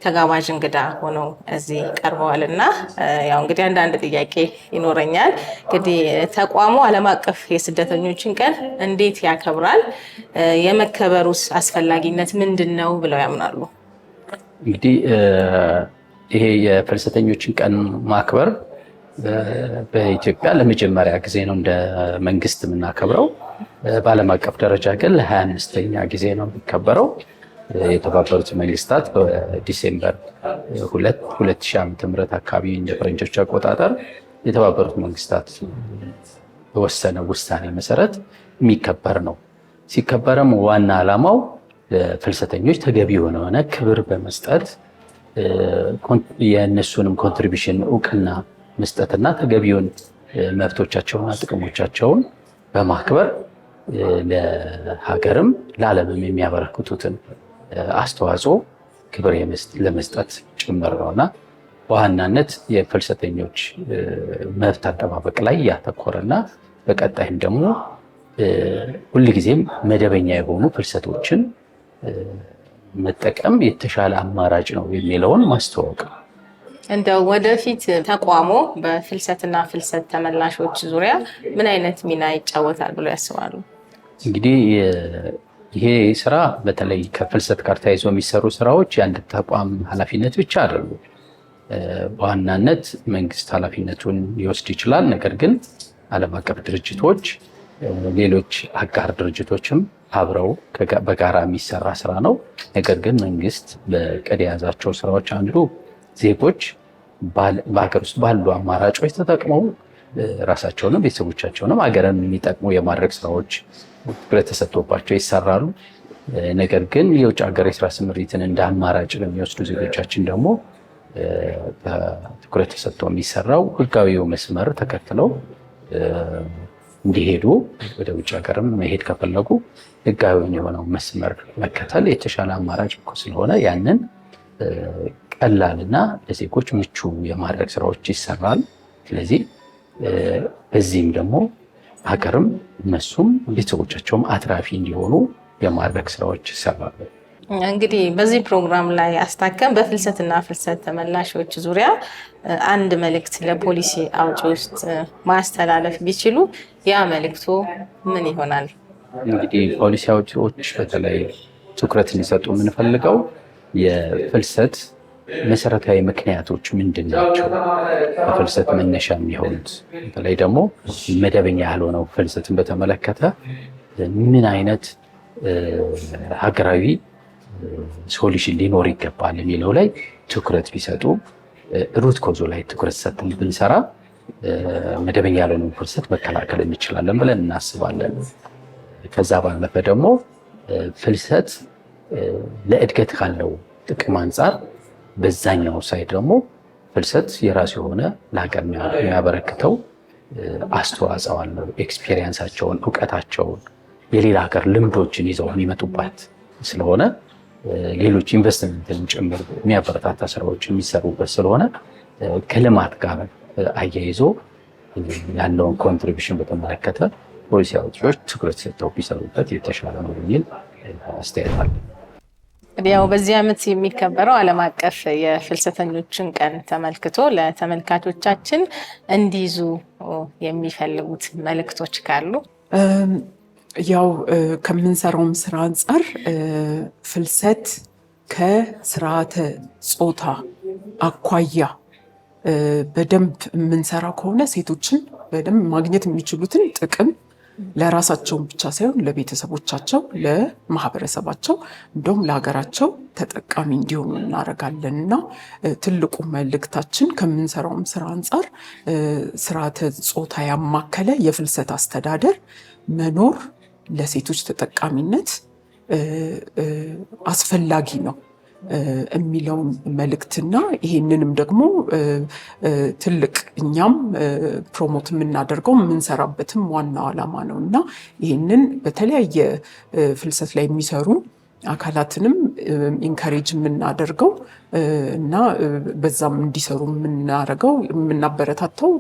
ተጋባዥ እንግዳ ሆነው እዚህ ቀርበዋልና ያው እንግዲህ አንዳንድ ጥያቄ ይኖረኛል። እንግዲህ ተቋሙ ዓለም አቀፍ የስደተኞችን ቀን እንዴት ያከብራል? የመከበሩስ አስፈላጊነት ምንድነው ብለው ያምናሉ? እንግዲህ ይሄ የፍልሰተኞችን ቀን ማክበር በኢትዮጵያ ለመጀመሪያ ጊዜ ነው እንደ መንግስት የምናከብረው። በዓለም አቀፍ ደረጃ ግን ለ25ኛ ጊዜ ነው የሚከበረው። የተባበሩት መንግስታት በዲሴምበር 2000 ዓ.ም አካባቢ እንደ ፈረንጆች አቆጣጠር የተባበሩት መንግስታት በወሰነ ውሳኔ መሰረት የሚከበር ነው። ሲከበረም ዋና ዓላማው ለፍልሰተኞች ተገቢ የሆነ ክብር በመስጠት የእነሱንም ኮንትሪቢሽን እውቅና መስጠትና ተገቢውን መብቶቻቸውና ጥቅሞቻቸውን በማክበር ለሀገርም ለዓለምም የሚያበረክቱትን አስተዋጽኦ ክብር ለመስጠት ጭምር ነውና በዋናነት የፍልሰተኞች መብት አጠባበቅ ላይ ያተኮረና በቀጣይም ደግሞ ሁልጊዜም መደበኛ የሆኑ ፍልሰቶችን መጠቀም የተሻለ አማራጭ ነው የሚለውን ማስተዋወቅ። እንደው ወደፊት ተቋሙ በፍልሰትና ፍልሰት ተመላሾች ዙሪያ ምን አይነት ሚና ይጫወታል ብለው ያስባሉ? እንግዲህ ይሄ ስራ በተለይ ከፍልሰት ጋር ተያይዞ የሚሰሩ ስራዎች የአንድ ተቋም ኃላፊነት ብቻ አይደሉም። በዋናነት መንግስት ኃላፊነቱን ሊወስድ ይችላል። ነገር ግን ዓለም አቀፍ ድርጅቶች፣ ሌሎች አጋር ድርጅቶችም አብረው በጋራ የሚሰራ ስራ ነው። ነገር ግን መንግስት በቅድ የያዛቸው ስራዎች አንዱ ዜጎች በሀገር ውስጥ ባሉ አማራጮች ተጠቅመው ራሳቸውንም ቤተሰቦቻቸውንም ሀገርን የሚጠቅሙ የማድረግ ስራዎች ትኩረት ተሰጥቶባቸው ይሰራሉ። ነገር ግን የውጭ ሀገር የስራ ስምሪትን እንደ አማራጭ ለሚወስዱ ዜጎቻችን ደግሞ ትኩረት ተሰጥቶ የሚሰራው ህጋዊው መስመር ተከትለው እንዲሄዱ ወደ ውጭ ሀገርም መሄድ ከፈለጉ ህጋዊውን የሆነው መስመር መከተል የተሻለ አማራጭ ስለሆነ ያንን ቀላልና ለዜጎች ምቹ የማድረግ ስራዎች ይሰራል። ስለዚህ በዚህም ደግሞ ሀገርም እነሱም ቤተሰቦቻቸውም አትራፊ እንዲሆኑ የማድረግ ስራዎች ይሰራሉ። እንግዲህ በዚህ ፕሮግራም ላይ አስታከም በፍልሰትና ፍልሰት ተመላሾች ዙሪያ አንድ መልእክት ለፖሊሲ አውጪ ውስጥ ማስተላለፍ ቢችሉ ያ መልእክቱ ምን ይሆናል? እንግዲህ ፖሊሲ አውጪዎች በተለይ ትኩረት እንዲሰጡ የምንፈልገው የፍልሰት መሰረታዊ ምክንያቶች ምንድን ናቸው? በፍልሰት መነሻ የሚሆኑት በተለይ ደግሞ መደበኛ ያልሆነው ፍልሰትን በተመለከተ ምን አይነት ሀገራዊ ሶሉሽን ሊኖር ይገባል የሚለው ላይ ትኩረት ቢሰጡ፣ ሩት ኮዙ ላይ ትኩረት ሰጥተን ብንሰራ መደበኛ ያልሆነው ፍልሰት መከላከል እንችላለን ብለን እናስባለን። ከዛ ባለፈ ደግሞ ፍልሰት ለእድገት ካለው ጥቅም አንጻር በዛኛው ሳይድ ደግሞ ፍልሰት የራሱ የሆነ ለሀገር የሚያበረክተው አስተዋጽኦ አለው። ኤክስፔሪየንሳቸውን፣ እውቀታቸውን፣ የሌላ ሀገር ልምዶችን ይዘው የሚመጡባት ስለሆነ ሌሎች ኢንቨስትመንትን ጭምር የሚያበረታታ ስራዎች የሚሰሩበት ስለሆነ ከልማት ጋር አያይዞ ያለውን ኮንትሪቢሽን በተመለከተ ፖሊሲ አውጪዎች ትኩረት ሰጥተው ቢሰሩበት የተሻለ ነው የሚል አስተያየት አለ። ያው በዚህ ዓመት የሚከበረው ዓለም አቀፍ የፍልሰተኞችን ቀን ተመልክቶ ለተመልካቾቻችን እንዲይዙ የሚፈልጉት መልእክቶች ካሉ? ያው ከምንሰራውም ስራ አንጻር ፍልሰት ከስርዓተ ጾታ አኳያ በደንብ የምንሰራ ከሆነ ሴቶችን በደንብ ማግኘት የሚችሉትን ጥቅም ለራሳቸው ብቻ ሳይሆን ለቤተሰቦቻቸው፣ ለማህበረሰባቸው እንደውም ለሀገራቸው ተጠቃሚ እንዲሆኑ እናደርጋለን እና ትልቁ መልእክታችን ከምንሰራውም ስራ አንጻር ስርዓተ ጾታ ያማከለ የፍልሰት አስተዳደር መኖር ለሴቶች ተጠቃሚነት አስፈላጊ ነው የሚለውን መልእክትና ይህንንም ደግሞ ትልቅ እኛም ፕሮሞት የምናደርገው የምንሰራበትም ዋናው ዓላማ ነው እና ይህንን በተለያየ ፍልሰት ላይ የሚሰሩ አካላትንም ኢንካሬጅ የምናደርገው እና በዛም እንዲሰሩ የምናበረታታው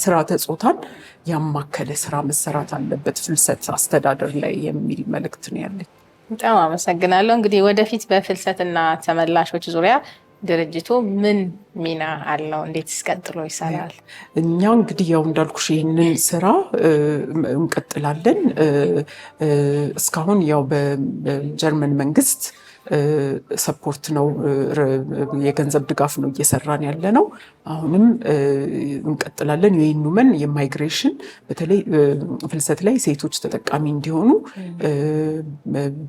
ስርዓተ ጾታን ያማከለ ስራ መሰራት አለበት ፍልሰት አስተዳደር ላይ የሚል መልእክት ነው ያለኝ። በጣም አመሰግናለሁ። እንግዲህ ወደፊት በፍልሰትና ተመላሾች ዙሪያ ድርጅቱ ምን ሚና አለው? እንዴትስ ቀጥሎ ይሰራል? እኛ እንግዲህ ያው እንዳልኩሽ ይህንን ስራ እንቀጥላለን። እስካሁን ያው በጀርመን መንግስት ሰፖርት ነው፣ የገንዘብ ድጋፍ ነው እየሰራን ያለ ነው። አሁንም እንቀጥላለን። የኢኑመን የማይግሬሽን በተለይ ፍልሰት ላይ ሴቶች ተጠቃሚ እንዲሆኑ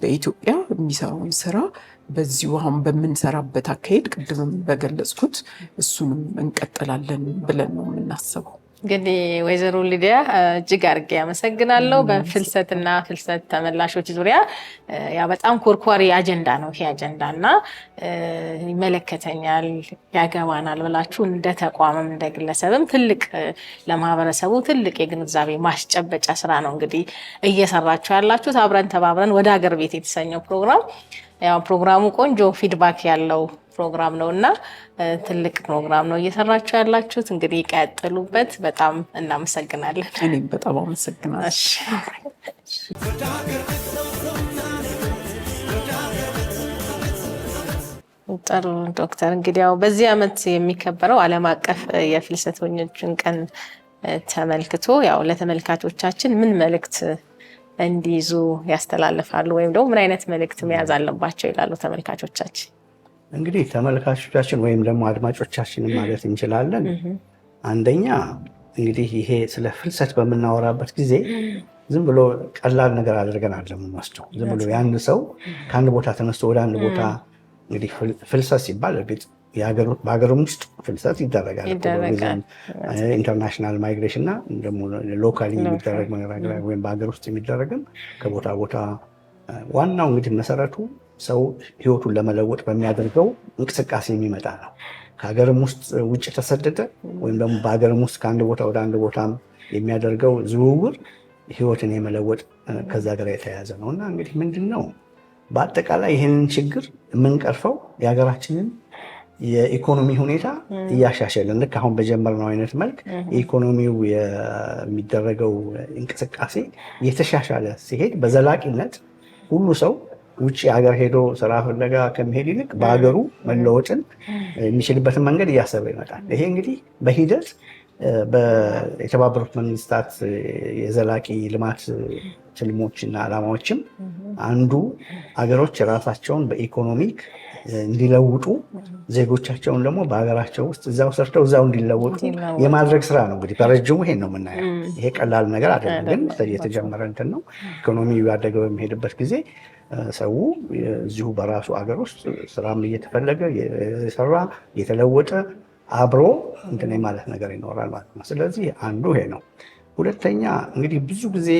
በኢትዮጵያ የሚሰራውን ስራ በዚሁ አሁን በምንሰራበት አካሄድ ቅድምም በገለጽኩት እሱንም እንቀጥላለን ብለን ነው የምናስበው። እንግዲህ ወይዘሮ ሊዲያ እጅግ አድርጌ ያመሰግናለሁ። በፍልሰትና ፍልሰት ተመላሾች ዙሪያ ያ በጣም ኮርኳሪ አጀንዳ ነው ይሄ አጀንዳ እና ይመለከተኛል፣ ያገባናል ብላችሁ እንደ ተቋምም እንደ ግለሰብም ትልቅ ለማህበረሰቡ ትልቅ የግንዛቤ ማስጨበጫ ስራ ነው እንግዲህ እየሰራችሁ ያላችሁት። አብረን ተባብረን ወደ ሀገር ቤት የተሰኘው ፕሮግራም ያው ፕሮግራሙ ቆንጆ ፊድባክ ያለው ፕሮግራም ነው እና ትልቅ ፕሮግራም ነው እየሰራችሁ ያላችሁት። እንግዲህ ቀጥሉበት። በጣም እናመሰግናለን። እኔም በጣም አመሰግናለሁ። ጥሩ ዶክተር፣ እንግዲህ ያው በዚህ ዓመት የሚከበረው ዓለም አቀፍ የፍልሰተኞችን ቀን ተመልክቶ ያው ለተመልካቾቻችን ምን መልእክት እንዲይዙ ያስተላልፋሉ? ወይም ደግሞ ምን አይነት መልእክት መያዝ አለባቸው ይላሉ ተመልካቾቻችን? እንግዲህ ተመልካቾቻችን ወይም ደግሞ አድማጮቻችን ማለት እንችላለን። አንደኛ እንግዲህ ይሄ ስለ ፍልሰት በምናወራበት ጊዜ ዝም ብሎ ቀላል ነገር አድርገን አይደለም የምንወስደው። ዝም ብሎ የአንድ ሰው ከአንድ ቦታ ተነስቶ ወደ አንድ ቦታ እንግዲህ ፍልሰት ሲባል እርግጥ በሀገርም ውስጥ ፍልሰት ይደረጋል። ኢንተርናሽናል ማይግሬሽን እና ደግሞ ሎካሊ የሚደረግ ወይም በሀገር ውስጥ የሚደረግም ከቦታ ቦታ ዋናው እንግዲህ መሰረቱ ሰው ህይወቱን ለመለወጥ በሚያደርገው እንቅስቃሴ የሚመጣ ነው። ከሀገርም ውስጥ ውጭ ተሰደደ ወይም ደግሞ በሀገርም ውስጥ ከአንድ ቦታ ወደ አንድ ቦታ የሚያደርገው ዝውውር ህይወትን የመለወጥ ከዛ ጋር የተያያዘ ነው እና እንግዲህ ምንድን ነው በአጠቃላይ ይህንን ችግር የምንቀርፈው የሀገራችንን የኢኮኖሚ ሁኔታ እያሻሸልን ልክ አሁን በጀመርነው አይነት መልክ የኢኮኖሚው የሚደረገው እንቅስቃሴ እየተሻሻለ ሲሄድ በዘላቂነት ሁሉ ሰው ውጭ ሀገር ሄዶ ስራ ፍለጋ ከመሄድ ይልቅ በሀገሩ መለወጥን የሚችልበትን መንገድ እያሰበ ይመጣል። ይሄ እንግዲህ በሂደት የተባበሩት መንግስታት የዘላቂ ልማት ትልሞችና ዓላማዎችም አንዱ ሀገሮች ራሳቸውን በኢኮኖሚክ እንዲለውጡ ዜጎቻቸውን ደግሞ በሀገራቸው ውስጥ እዛው ሰርተው እዛው እንዲለወጡ የማድረግ ስራ ነው። እንግዲህ በረጅሙ ይሄን ነው የምናየው። ይሄ ቀላል ነገር አይደለም፣ ግን የተጀመረ እንትን ነው። ኢኮኖሚ ያደገ በሚሄድበት ጊዜ ሰው እዚሁ በራሱ አገር ውስጥ ስራም እየተፈለገ የሰራ እየተለወጠ አብሮ እንትን ማለት ነገር ይኖራል ማለት ነው። ስለዚህ አንዱ ይሄ ነው። ሁለተኛ እንግዲህ ብዙ ጊዜ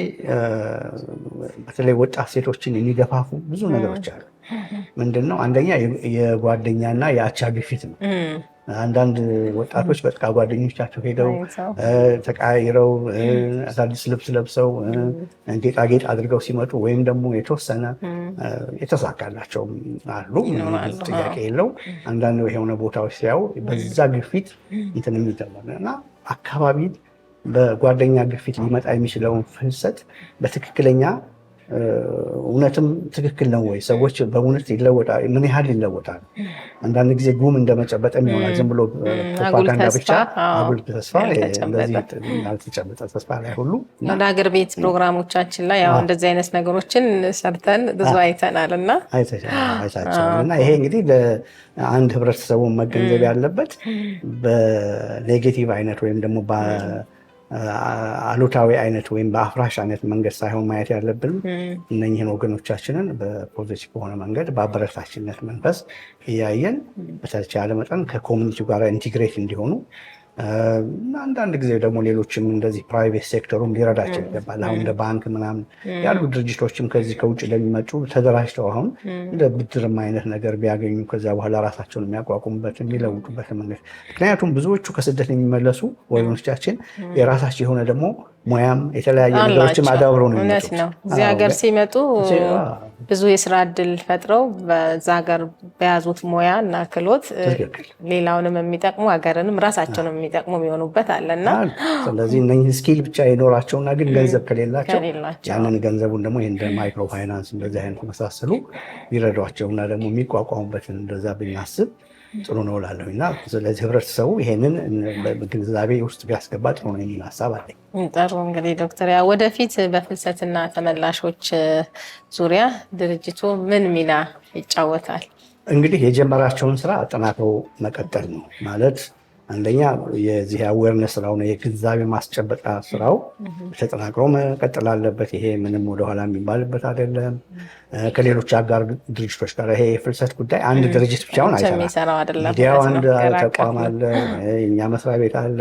በተለይ ወጣት ሴቶችን የሚገፋፉ ብዙ ነገሮች አሉ። ምንድነው? አንደኛ የጓደኛና የአቻ ግፊት ነው። አንዳንድ ወጣቶች በቃ ጓደኞቻቸው ሄደው ተቃይረው አዳዲስ ልብስ ለብሰው ጌጣጌጥ አድርገው ሲመጡ ወይም ደግሞ የተወሰነ የተሳካላቸው አሉ፣ ጥያቄ የለው። አንዳንድ የሆነ ቦታዎች ሲያዩ በዛ ግፊት እንትን የሚደመር እና አካባቢ በጓደኛ ግፊት ሊመጣ የሚችለውን ፍልሰት በትክክለኛ እውነትም ትክክል ነው ወይ? ሰዎች በእውነት ይለወጣል? ምን ያህል ይለወጣል? አንዳንድ ጊዜ ጉም እንደመጨበጥ የሚሆናል። ዝም ብሎ ፕሮፓጋንዳ ብቻ፣ አጉል ተስፋ፣ ያልተጨበጠ ተስፋ ላይ ሁሉ ወደ ሀገር ቤት ፕሮግራሞቻችን ላይ ያው እንደዚህ አይነት ነገሮችን ሰርተን ብዙ አይተናል እና እና ይሄ እንግዲህ ለአንድ ህብረተሰቡን መገንዘብ ያለበት በኔጌቲቭ አይነት ወይም ደግሞ አሉታዊ አይነት ወይም በአፍራሽ አይነት መንገድ ሳይሆን ማየት ያለብን እነኝህን ወገኖቻችንን በፖዚቲቭ በሆነ መንገድ በአበረታችነት መንፈስ እያየን በተቻለ መጠን ከኮሚኒቲው ጋር ኢንቲግሬት እንዲሆኑ አንዳንድ ጊዜ ደግሞ ሌሎችም እንደዚህ ፕራይቬት ሴክተሩም ሊረዳቸው ይገባል። አሁን እንደ ባንክ ምናምን ያሉ ድርጅቶችም ከዚህ ከውጭ ለሚመጡ ተደራጅተው አሁን እንደ ብድርም አይነት ነገር ቢያገኙ ከዛ በኋላ ራሳቸውን የሚያቋቁሙበት የሚለውጡበት መንገድ። ምክንያቱም ብዙዎቹ ከስደት የሚመለሱ ወገኖቻችን የራሳቸው የሆነ ደግሞ ሙያም የተለያየ ነገሮችም አዳብረው ነው የሚመጡት። እዚህ ሀገር ሲመጡ ብዙ የስራ እድል ፈጥረው በዛ ሀገር በያዙት ሙያ እና ክህሎት ሌላውንም የሚጠቅሙ ሀገርንም ራሳቸውንም የሚጠቅሙ የሚሆኑበት አለና ስለዚህ እነዚህ ስኪል ብቻ ይኖራቸውና ግን ገንዘብ ከሌላቸው ያንን ገንዘቡን ደግሞ እንደ ማይክሮ ፋይናንስ እንደዚህ አይነት መሳሰሉ ቢረዷቸውና ደግሞ የሚቋቋሙበትን እንደዛ ብናስብ ጥሩ ነው እላለሁ እና ስለዚህ ህብረተሰቡ ይሄንን ግንዛቤ ውስጥ ቢያስገባ ጥሩ ነው የሚል ሀሳብ አለኝ። ጥሩ እንግዲህ ዶክተር ወደፊት በፍልሰትና ተመላሾች ዙሪያ ድርጅቱ ምን ሚና ይጫወታል? እንግዲህ የጀመራቸውን ስራ አጠናክረው መቀጠል ነው ማለት አንደኛ የዚህ አዌርነስ ስራው ነው፣ የግንዛቤ ማስጨበጫ ስራው ተጠናክሮ መቀጠል አለበት። ይሄ ምንም ወደኋላ የሚባልበት አይደለም። ከሌሎች አጋር ድርጅቶች ጋር ይሄ የፍልሰት ጉዳይ አንድ ድርጅት ብቻውን አይሰራም። ሚዲያው አንድ ተቋም አለ፣ የእኛ መስሪያ ቤት አለ፣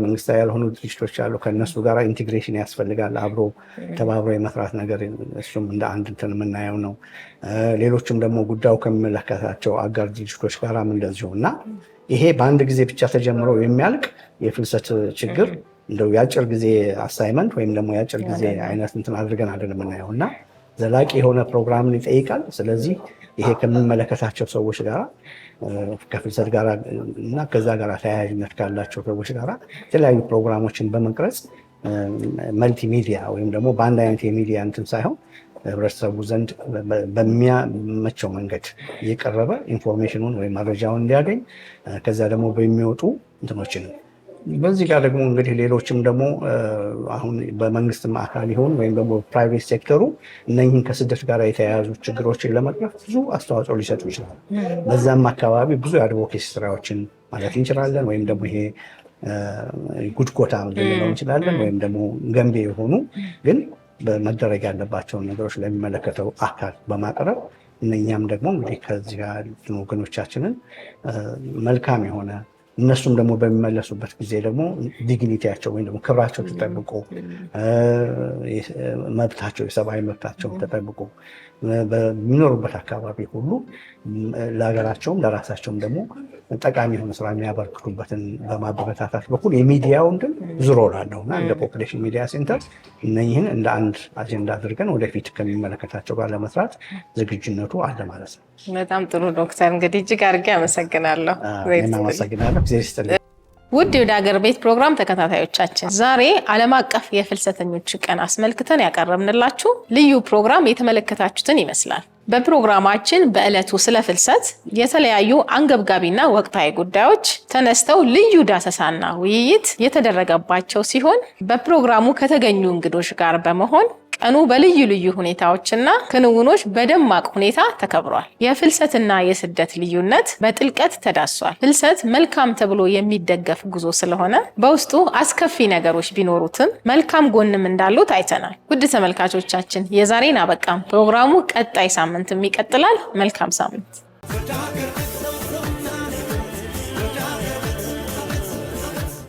መንግስታዊ ያልሆኑ ድርጅቶች አሉ። ከእነሱ ጋር ኢንቴግሬሽን ያስፈልጋል፣ አብሮ ተባብሮ የመስራት ነገር። እሱም እንደ አንድ እንትን የምናየው ነው። ሌሎችም ደግሞ ጉዳዩ ከሚመለከታቸው አጋር ድርጅቶች ጋርም እንደዚሁ እና ይሄ በአንድ ጊዜ ብቻ ተጀምሮ የሚያልቅ የፍልሰት ችግር እንደው የአጭር ጊዜ አሳይመንት ወይም ደግሞ የአጭር ጊዜ አይነት እንትን አድርገን አይደለም የምናየው እና ዘላቂ የሆነ ፕሮግራምን ይጠይቃል። ስለዚህ ይሄ ከሚመለከታቸው ሰዎች ጋር ከፍልሰት ጋር እና ከዛ ጋር ተያያዥነት ካላቸው ሰዎች ጋር የተለያዩ ፕሮግራሞችን በመቅረጽ መልቲሚዲያ ወይም ደግሞ በአንድ አይነት የሚዲያ እንትን ሳይሆን ህብረተሰቡ ዘንድ በሚያመቸው መንገድ እየቀረበ ኢንፎርሜሽኑን ወይም መረጃውን እንዲያገኝ ከዛ ደግሞ በሚወጡ እንትኖችን በዚህ ጋር ደግሞ እንግዲህ ሌሎችም ደግሞ አሁን በመንግስት አካል ይሆን ወይም ደግሞ ፕራይቬት ሴክተሩ እነኝህን ከስደት ጋር የተያያዙ ችግሮችን ለመቅረፍ ብዙ አስተዋጽኦ ሊሰጡ ይችላሉ። በዛም አካባቢ ብዙ የአድቮኬሲ ስራዎችን ማለት እንችላለን። ወይም ደግሞ ይሄ ጉድጎታ ልንለው እንችላለን። ወይም ደግሞ ገንቢ የሆኑ ግን በመደረግ ያለባቸውን ነገሮች ለሚመለከተው አካል በማቅረብ እነኛም ደግሞ እንግዲህ ከዚህ ጋር ወገኖቻችንን መልካም የሆነ እነሱም ደግሞ በሚመለሱበት ጊዜ ደግሞ ዲግኒቲያቸው ወይም ደግሞ ክብራቸው ተጠብቆ መብታቸው የሰብአዊ መብታቸው ተጠብቆ በሚኖሩበት አካባቢ ሁሉ ለሀገራቸውም ለራሳቸውም ደግሞ ጠቃሚ የሆነ ስራ የሚያበረክቱበትን በማበረታታት በኩል የሚዲያውን ግን ብዙ ሮል አለው እና እንደ ፖፑሌሽን ሚዲያ ሴንተር እነኝህን እንደ አንድ አጀንዳ አድርገን ወደፊት ከሚመለከታቸው ጋር ለመስራት ዝግጁነቱ አለ ማለት ነው። በጣም ጥሩ ዶክተር፣ እንግዲህ እጅግ አድርጌ አመሰግናለሁ። አመሰግናለሁ። ጊዜ ይስጥልኝ። ውድ ወደ ሀገር ቤት ፕሮግራም ተከታታዮቻችን ዛሬ ዓለም አቀፍ የፍልሰተኞች ቀን አስመልክተን ያቀረብንላችሁ ልዩ ፕሮግራም የተመለከታችሁትን ይመስላል። በፕሮግራማችን በዕለቱ ስለ ፍልሰት የተለያዩ አንገብጋቢና ወቅታዊ ጉዳዮች ተነስተው ልዩ ዳሰሳና ውይይት የተደረገባቸው ሲሆን በፕሮግራሙ ከተገኙ እንግዶች ጋር በመሆን ቀኑ በልዩ ልዩ ሁኔታዎችና ክንውኖች በደማቅ ሁኔታ ተከብሯል። የፍልሰትና የስደት ልዩነት በጥልቀት ተዳሷል። ፍልሰት መልካም ተብሎ የሚደገፍ ጉዞ ስለሆነ በውስጡ አስከፊ ነገሮች ቢኖሩትም መልካም ጎንም እንዳሉት አይተናል። ውድ ተመልካቾቻችን የዛሬን አበቃም። ፕሮግራሙ ቀጣይ ሳምንትም ይቀጥላል። መልካም ሳምንት።